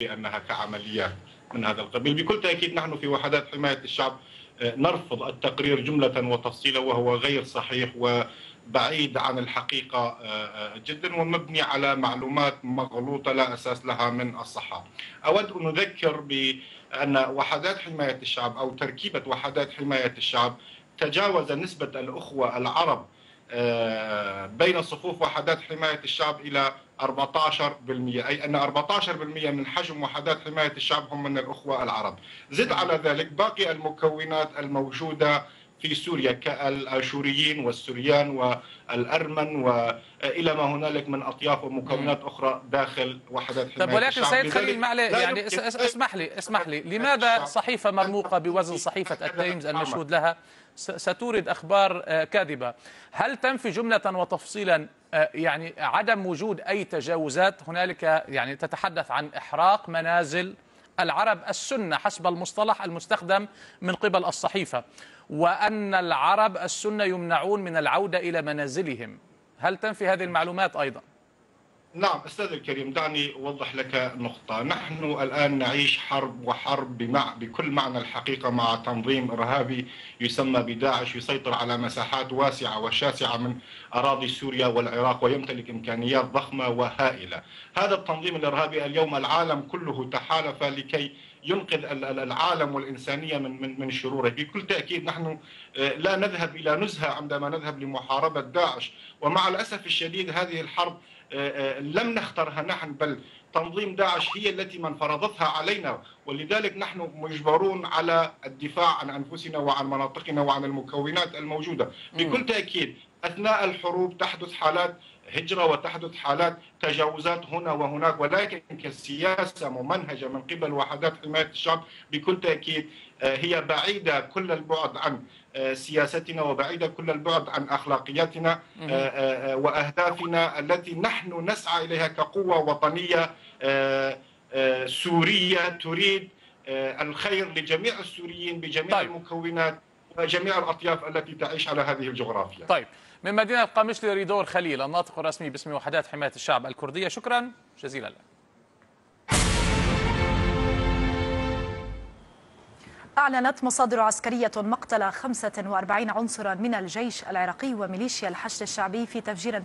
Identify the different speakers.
Speaker 1: بأنها كعمليات من هذا القبيل. بكل تأكيد نحن في وحدات حماية الشعب نرفض التقرير جملة وتفصيلا، وهو غير صحيح وبعيد عن الحقيقة جدا ومبني على معلومات مغلوطة لا أساس لها من الصحة. أود أن أذكر بأن وحدات حماية الشعب أو تركيبة وحدات حماية الشعب تجاوز نسبة الأخوة العرب بين صفوف وحدات حماية الشعب إلى 14%، أي أن 14% من حجم وحدات حماية الشعب هم من الأخوة العرب. زد على ذلك باقي المكونات الموجودة في سوريا كالآشوريين والسوريان والأرمن وإلى ما هنالك من أطياف ومكونات أخرى داخل وحدات حماية
Speaker 2: طيب، ولكن
Speaker 1: الشعب.
Speaker 2: سيد خليل معلي، يعني اسمح لي، لماذا صحيفة مرموقة بوزن صحيفة التايمز المشهود لها ستورد أخبار كاذبة؟ هل تنفي جملة وتفصيلا يعني عدم وجود أي تجاوزات هنالك؟ يعني تتحدث عن إحراق منازل العرب السنة حسب المصطلح المستخدم من قبل الصحيفة، وأن العرب السنة يمنعون من العودة إلى منازلهم. هل تنفي هذه المعلومات أيضا؟
Speaker 1: نعم أستاذ الكريم، دعني أوضح لك نقطة. نحن الآن نعيش حرب بكل معنى الحقيقة مع تنظيم إرهابي يسمى بداعش، يسيطر على مساحات واسعة وشاسعة من أراضي سوريا والعراق ويمتلك إمكانيات ضخمة وهائلة. هذا التنظيم الإرهابي اليوم العالم كله تحالف لكي ينقذ العالم والإنسانية من شروره. بكل تأكيد نحن لا نذهب إلى نزهة عندما نذهب لمحاربة داعش، ومع الأسف الشديد هذه الحرب لم نخترها نحن، بل تنظيم داعش هي التي من فرضتها علينا، ولذلك نحن مجبرون على الدفاع عن أنفسنا وعن مناطقنا وعن المكونات الموجودة. بكل تأكيد أثناء الحروب تحدث حالات هجرة وتحدث حالات تجاوزات هنا وهناك، ولكن كسياسة ممنهجة من قبل وحدات حماية الشعب بكل تأكيد هي بعيدة كل البعد عن سياستنا وبعيدة كل البعد عن أخلاقياتنا وأهدافنا التي نحن نسعى إليها كقوة وطنية سورية تريد الخير لجميع السوريين بجميع المكونات وجميع الأطياف التي تعيش على هذه الجغرافيا.
Speaker 2: طيب، من مدينة قامشلي ريدور خليل، الناطق الرسمي باسم وحدات حماية الشعب الكردية، شكرا جزيلا لك.
Speaker 3: أعلنت مصادر عسكرية مقتل 45 عنصرا من الجيش العراقي وميليشيا الحشد الشعبي في تفجير